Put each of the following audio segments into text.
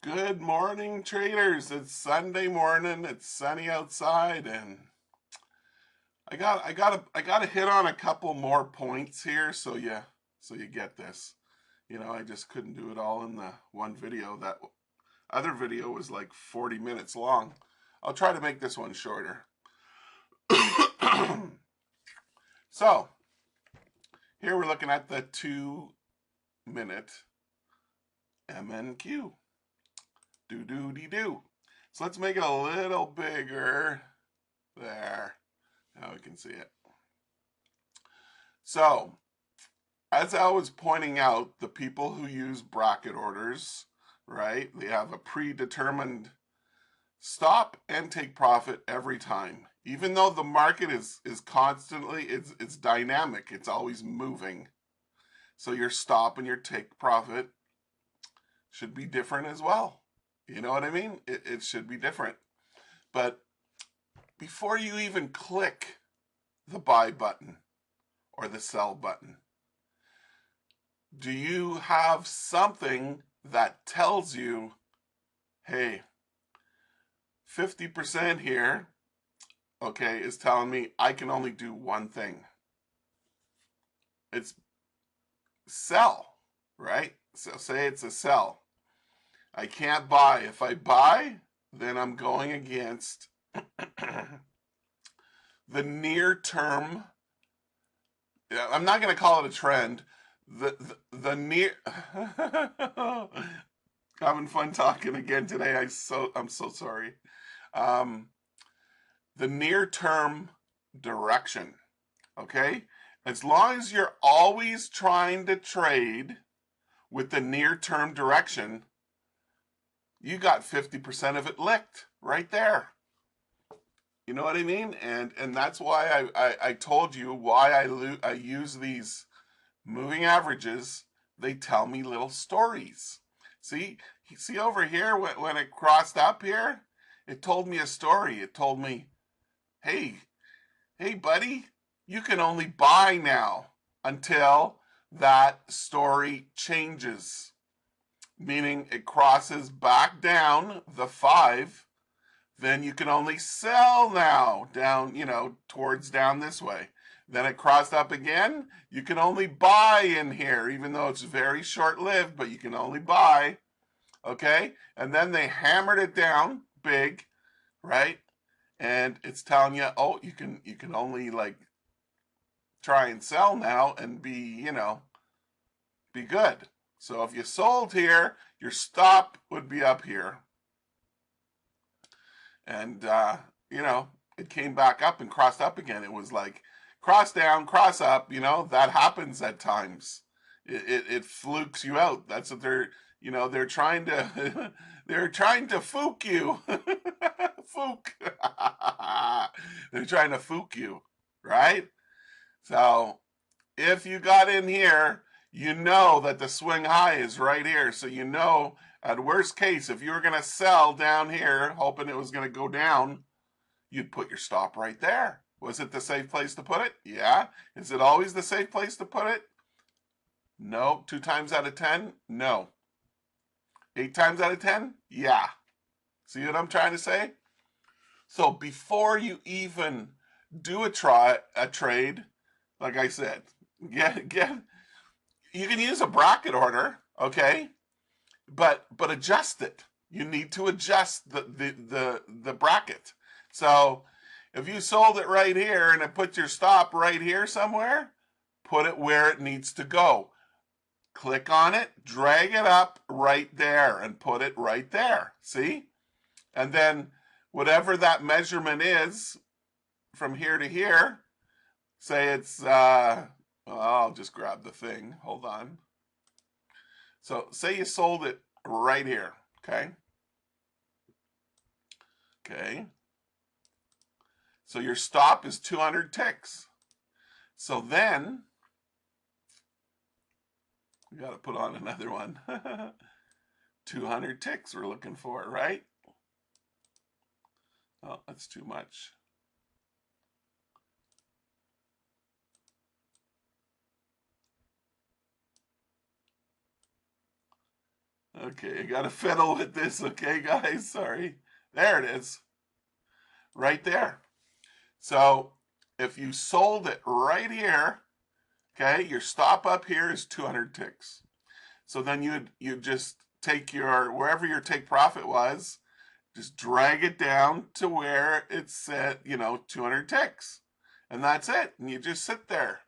Good morning, traders. It's Sunday morning. It's sunny outside, and I gotta hit on a couple more points here, so you get this. I just couldn't do it all in the one video. That other video was like 40 minutes long. I'll try to make this one shorter. So here we're looking at the 2-minute MNQ. Do. So let's make it a little bigger. There. Now we can see it. So, as I was pointing out, the people who use bracket orders, right, they have a predetermined stop and take profit every time. Even though the market is constantly, it's dynamic, it's always moving. So your stop and your take profit should be different as well. You know what I mean? It should be different. But before you even click the buy button or the sell button, do you have something that tells you, hey, 50% here, okay, is telling me I can only do one thing. It's sell, right? So say it's a sell. I can't buy. If I buy, then I'm going against the near term. I'm not going to call it a trend. The near having fun talking again today. I'm so sorry. The near term direction. Okay? As long as you're always trying to trade with the near term direction, you got 50% of it licked right there. You know what I mean? And that's why I told you why I use these moving averages. They tell me little stories. See over here when it crossed up here, it told me a story. It told me, hey buddy, you can only buy now until that story changes. Meaning it crosses back down the 5, then you can only sell now down, towards down this way. Then it crossed up again, you can only buy in here, even though it's very short-lived, but you can only buy, okay? And then they hammered it down big, right? And it's telling you, oh, you can only like try and sell now and be, be good. So if you sold here, your stop would be up here. And, it came back up and crossed up again. It was like cross down, cross up, that happens at times. It flukes you out. That's what they're trying to, they're trying to fook you. Fook. They're trying to fook you, right? So if you got in here, you know that the swing high is right here. So at worst case, if you were going to sell down here, hoping it was going to go down, you'd put your stop right there. Was it the safe place to put it? Yeah. Is it always the safe place to put it? No. 2 times out of 10? No. 8 times out of 10? Yeah. See what I'm trying to say? So before you even do a trade, like I said, you can use a bracket order, okay? But adjust it. You need to adjust the bracket. So if you sold it right here and it puts your stop right here somewhere, put it where it needs to go. Click on it, drag it up right there and put it right there. See? And then whatever that measurement is from here to here, say it's I'll just grab the thing. Hold on. So say you sold it right here, okay? Okay. So your stop is 200 ticks. So then, we got to put on another one. 200 ticks we're looking for, right? Oh, that's too much. Okay, I gotta fiddle with this, okay, guys? Sorry. There it is. Right there. So if you sold it right here, okay, your stop up here is 200 ticks. So then you'd just take your, wherever your take profit was, just drag it down to where it's set, 200 ticks. And that's it. And you just sit there.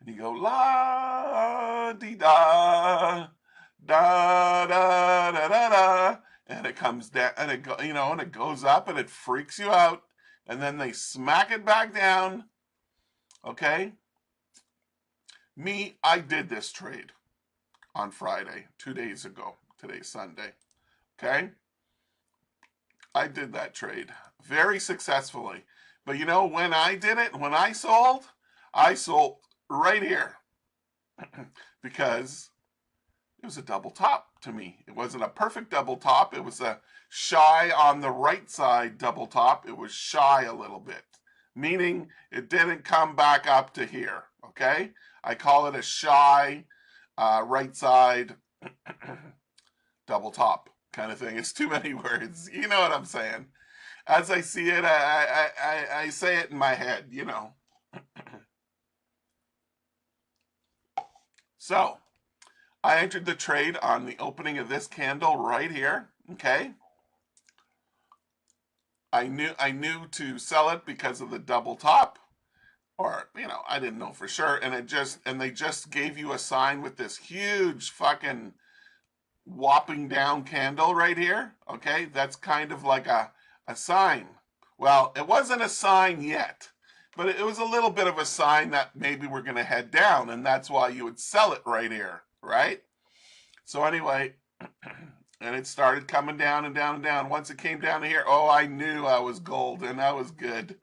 And you go la dee da da da da da da, and it comes down, and and it goes up, and it freaks you out, and then they smack it back down. Okay, I did this trade on Friday, 2 days ago. Today's Sunday. Okay, I did that trade very successfully. But when I did it, when I sold right here because it was a double top to me. It wasn't a perfect double top. It was a shy on the right side double top. It was shy a little bit, meaning it didn't come back up to here. Okay, I call it a shy right side double top kind of thing. It's too many words. You know what I'm saying? As I see it, I say it in my head. So I entered the trade on the opening of this candle right here. Okay. I knew to sell it because of the double top, or I didn't know for sure, and they just gave you a sign with this huge fucking whopping down candle right here. Okay, that's kind of like a sign. Well, it wasn't a sign yet, but it was a little bit of a sign that maybe we're going to head down, and that's why you would sell it right here, right? So anyway, and it started coming down and down and down. Once it came down to here, oh, I knew I was golden. I was good.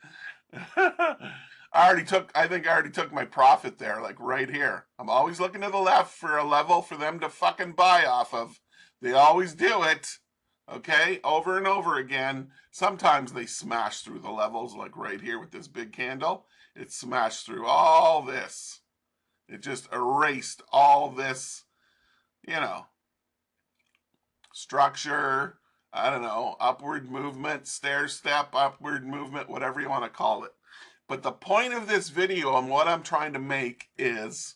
I think I already took my profit there, like right here. I'm always looking to the left for a level for them to fucking buy off of. They always do it. Okay, over and over again. Sometimes they smash through the levels, like right here with this big candle. It smashed through all this. It just erased all this, structure, I don't know, upward movement, stair step, upward movement, whatever you want to call it. But the point of this video and what I'm trying to make is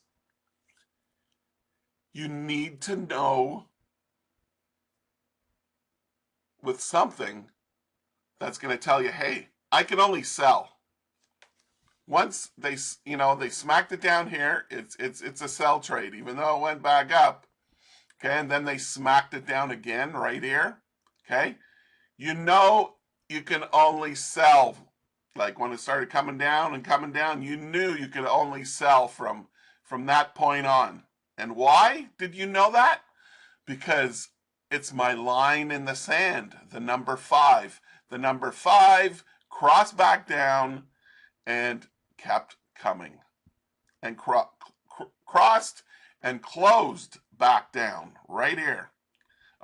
you need to know with something that's going to tell you, hey, I can only sell. Once they smacked it down here, it's a sell trade, even though it went back up. Okay, and then they smacked it down again right here. Okay, you can only sell. Like when it started coming down and coming down, you knew you could only sell from that point on. And why did you know that? Because it's my line in the sand, the number 5. The number 5 crossed back down and kept coming, and crossed and closed back down right here.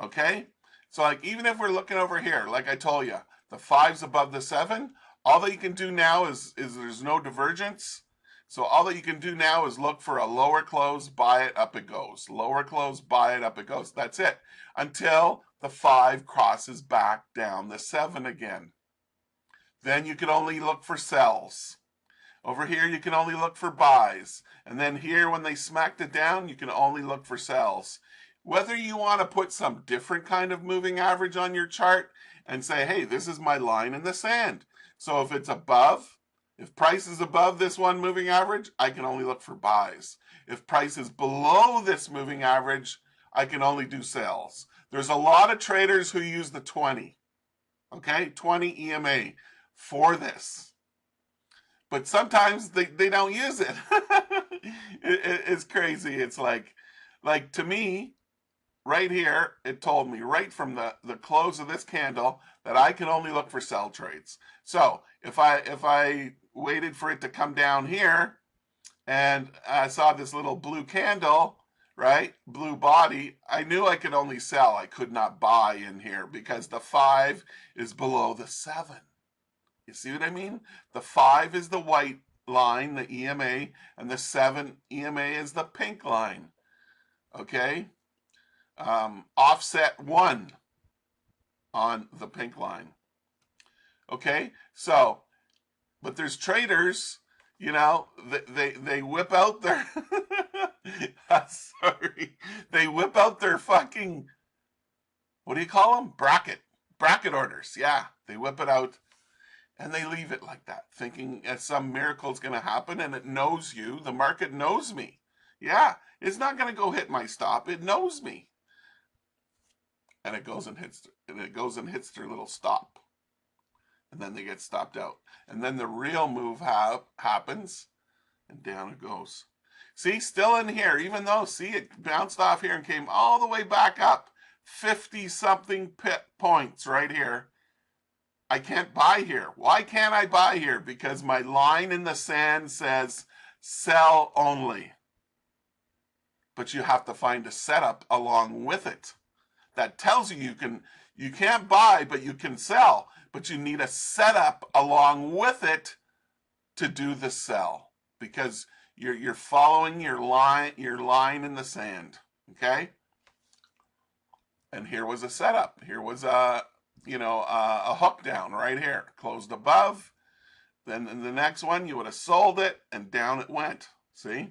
Okay, so like even if we're looking over here, like I told you, the 5's above the 7. All that you can do now is there's no divergence. So all that you can do now is look for a lower close, buy it, up it goes. Lower close, buy it, up it goes. That's it. Until the 5 crosses back down the 7 again. Then you can only look for sells. Over here, you can only look for buys. And then here, when they smacked it down, you can only look for sells. Whether you want to put some different kind of moving average on your chart and say, hey, this is my line in the sand. So if it's above, if price is above this one moving average, I can only look for buys. If price is below this moving average, I can only do sells. There's a lot of traders who use the 20, okay, 20 EMA for this. But sometimes they don't use it. It's crazy. It's like to me, right here, it told me right from the close of this candle that I can only look for sell trades. So if I waited for it to come down here and I saw this little blue candle, right, blue body, I knew I could only sell. I could not buy in here because the 5 is below the 7. You see what I mean? The 5 is the white line, the EMA, and the 7 EMA is the pink line. Okay? offset 1 on the pink line. Okay, so, but there's traders, you know, they whip out their, sorry, they whip out their fucking, what do you call them? Bracket orders. Yeah, they whip it out and they leave it like that, thinking that some miracle is going to happen, and it knows you. The market knows me. Yeah, it's not going to go hit my stop. It knows me. And it goes and hits their little stop. And then they get stopped out. And then the real move happens, and down it goes. See, still in here, even though, see, it bounced off here and came all the way back up, 50-something points right here. I can't buy here. Why can't I buy here? Because my line in the sand says sell only. But you have to find a setup along with it that tells you you can't buy, but you can sell. But you need a setup along with it to do the sell, because you're following your line in the sand. Okay? And here was a setup. Here was a hook down right here, closed above. Then in the next one, you would have sold it, and down it went. See?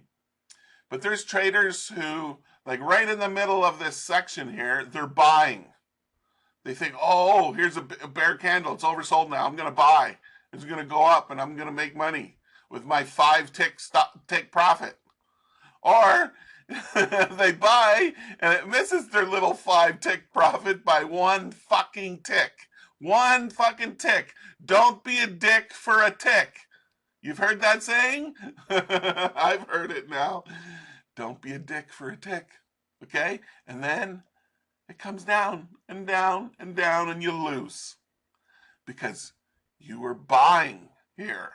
But there's traders who, like right in the middle of this section here, they're buying. They think, oh, here's a bear candle. It's oversold now. I'm going to buy. It's going to go up, and I'm going to make money with my 5-tick profit. Or they buy, and it misses their little 5-tick profit by 1 fucking tick. 1 fucking tick. Don't be a dick for a tick. You've heard that saying? I've heard it now. Don't be a dick for a tick. Okay? And then it comes down and down and down, and you lose. Because you were buying here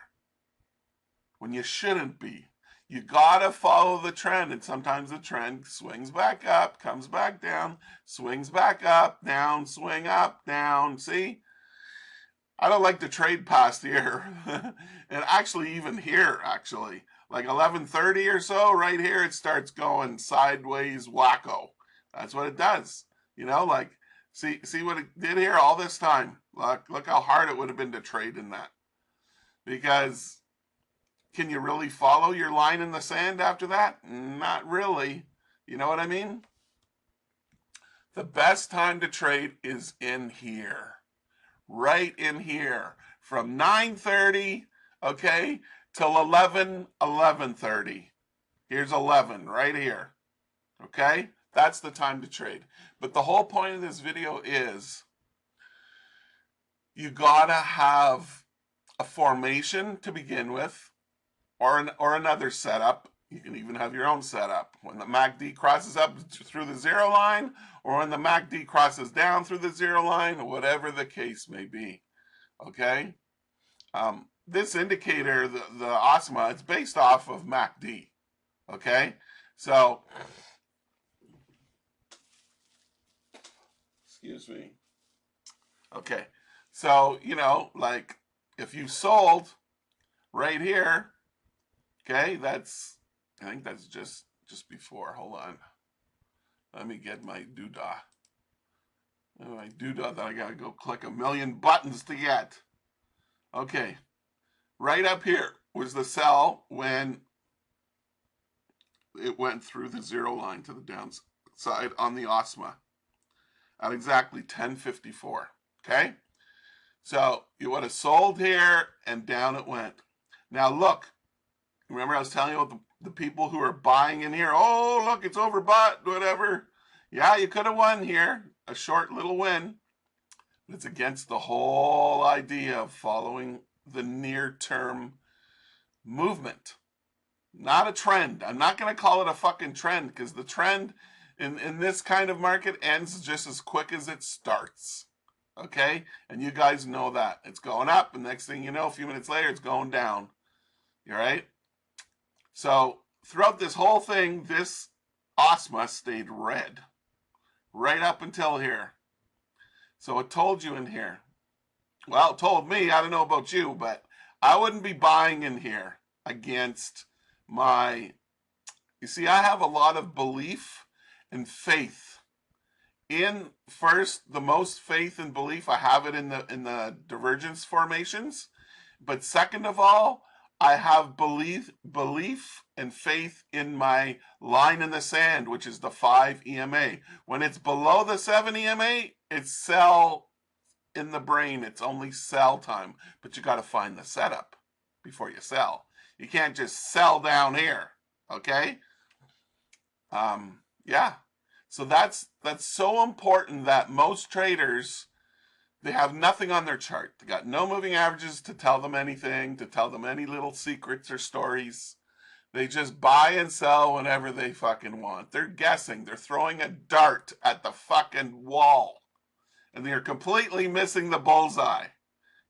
when you shouldn't be. You gotta follow the trend, and sometimes the trend swings back up, comes back down, swings back up, down, swing up, down. See? I don't like to trade past here. And actually, even here, actually, like 11:30 or so, right here, it starts going sideways wacko. That's what it does. You know, like, see what it did here all this time. Look how hard it would have been to trade in that. Because can you really follow your line in the sand after that? Not really. You know what I mean? The best time to trade is in here. Right in here. From 9:30, okay, till 11:30. Here's 11 right here. Okay? That's the time to trade. But the whole point of this video is you gotta have a formation to begin with, or another setup. You can even have your own setup. When the MACD crosses up through the 0 line, or when the MACD crosses down through the 0 line, whatever the case may be. Okay? This indicator, the OSMA, it's based off of MACD. Okay? So, excuse me. Okay. So, you know, like, if you sold right here, okay, I think that's just before. Hold on. Let me get my doodah. My doodah that I gotta go click a million buttons to get. Okay. Right up here was the sell when it went through the 0 line to the downside on the OSMA at exactly 10:54. Okay? So you would have sold here, and down it went. Now look, remember I was telling you about the people who are buying in here? Oh, look, it's overbought, whatever. Yeah, you could have won here, a short little win. But it's against the whole idea of following the near-term movement. Not a trend. I'm not going to call it a fucking trend, because the trend in this kind of market ends just as quick as it starts. Okay? And you guys know that. It's going up, and next thing you know, a few minutes later, it's going down. You right? So throughout this whole thing, this OSMA stayed red. Right up until here. So it told you in here. Well, it told me, I don't know about you, but I wouldn't be buying in here against my... You see, I have a lot of belief and faith in first, the most faith and belief I have it in the divergence formations, but second of all, I have belief and faith in my line in the sand, which is the 5 EMA. When it's below the 7 EMA, it's sell in the brain. It's only sell time, but you got to find the setup before you sell. You can't just sell down here, okay? Yeah. So that's so important that most traders, they have nothing on their chart. They got no moving averages to tell them anything, to tell them any little secrets or stories. They just buy and sell whenever they fucking want. They're guessing. They're throwing a dart at the fucking wall. And they're completely missing the bullseye.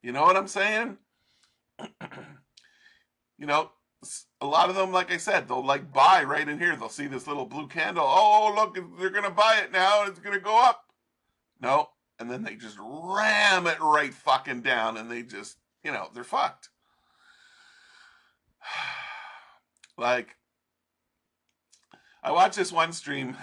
You know what I'm saying? You know, a lot of them, like I said, they'll like buy right in here. They'll see this little blue candle. Oh, look, they're going to buy it now. It's going to go up. No. And then they just ram it right fucking down and they just, you know, they're fucked. Like, I watched this one stream.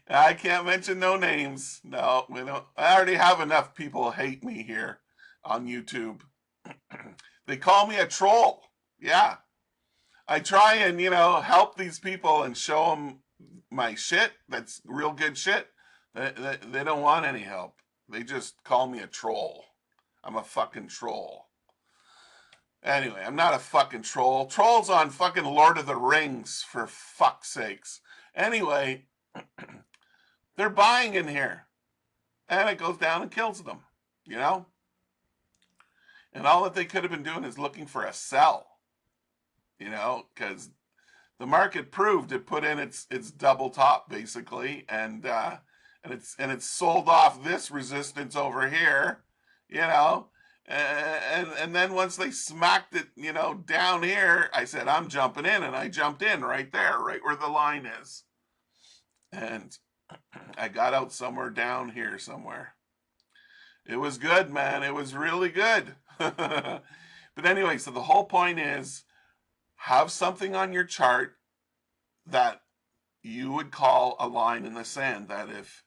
I can't mention no names. No, we don't. I already have enough people hate me here on YouTube. They call me a troll. Yeah. I try and, you know, help these people and show them my shit. That's real good shit. They don't want any help. They just call me a troll. I'm a fucking troll. Anyway, I'm not a fucking troll. Trolls on fucking Lord of the Rings, for fuck's sakes. Anyway, they're buying in here. And it goes down and kills them, you know? And all that they could have been doing is looking for a sell, you know, because the market proved it put in its double top basically, and it's sold off this resistance over here, you know, and then once they smacked it, you know, down here, I said I'm jumping in, and I jumped in right there, right where the line is, and I got out somewhere down here somewhere. It was good, man. It was really good. But anyway, so the whole point is, have something on your chart that you would call a line in the sand, that if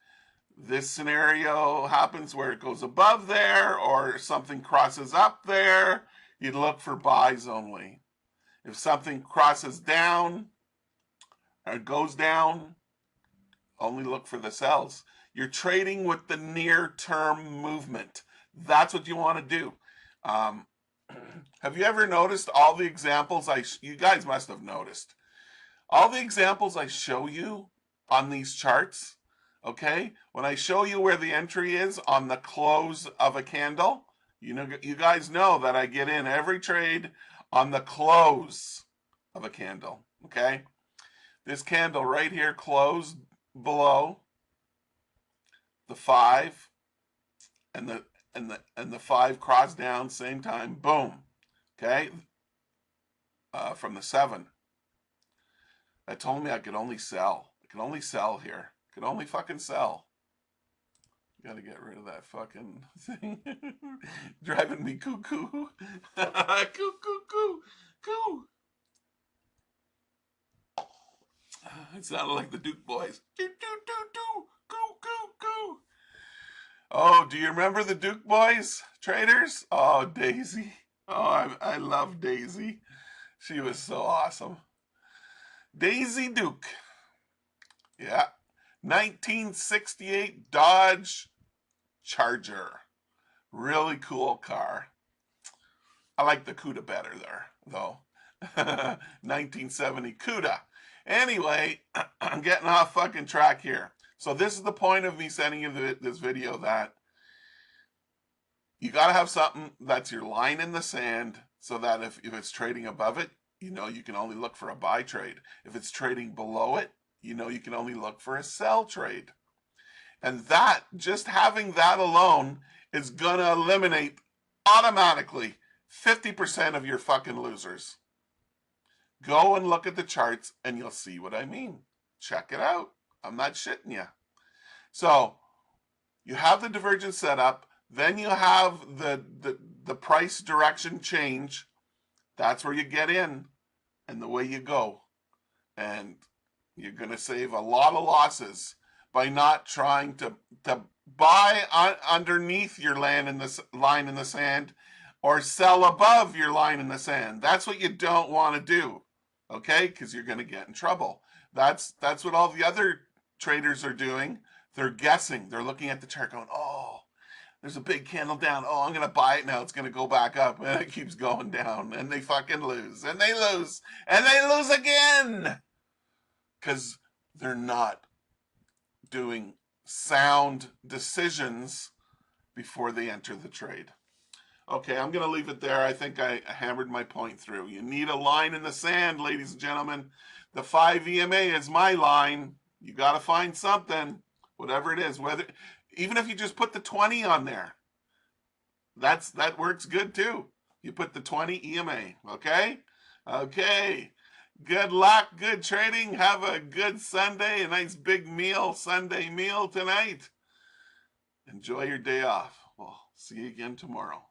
this scenario happens where it goes above there or something crosses up there, you'd look for buys only. If something crosses down or goes down, only look for the sells. You're trading with the near-term movement. That's what you want to do. Have you ever noticed all the examples you guys must have noticed. All the examples I show you on these charts, okay? When I show you where the entry is on the close of a candle, you know, you guys know that I get in every trade on the close of a candle, okay? This candle right here closed below the 5, and the 5 crossed down same time, boom, okay, from the 7. That told me I could only sell. I could only sell here. I could only fucking sell. Gotta get rid of that fucking thing. Driving me cuckoo. Cuckoo. It sounded like the Duke Boys. Coo. Oh, do you remember the Duke Boys traders? Oh, Daisy. Oh, I love Daisy. She was so awesome. Daisy Duke. Yeah. 1968 Dodge Charger. Really cool car. I like the Cuda better there, though. 1970 Cuda. Anyway, I'm getting off fucking track here. So this is the point of me sending you this video, that you got to have something that's your line in the sand, so that if it's trading above it, you know you can only look for a buy trade. If it's trading below it, you know you can only look for a sell trade. And that, just having that alone, is going to eliminate automatically 50% of your fucking losers. Go and look at the charts and you'll see what I mean. Check it out. I'm not shitting you. So you have the divergence setup, then you have the price direction change. That's where you get in and the way you go. And you're going to save a lot of losses by not trying to buy underneath your line in the sand or sell above your line in the sand. That's what you don't want to do, okay? Because you're going to get in trouble. That's what all the other traders are doing. They're guessing. They're looking at the chart going, oh, there's a big candle down. Oh, I'm going to buy it now. It's going to go back up. And it keeps going down. And they fucking lose. And they lose. And they lose again. Because they're not doing sound decisions before they enter the trade. Okay, I'm going to leave it there. I think I hammered my point through. You need a line in the sand, ladies and gentlemen. The 5 EMA is my line. You got to find something, whatever it is. Even if you just put the 20 on there, that works good too. You put the 20 EMA, okay? Okay. Good luck, good trading. Have a good Sunday, a nice big meal, Sunday meal tonight. Enjoy your day off. We'll see you again tomorrow.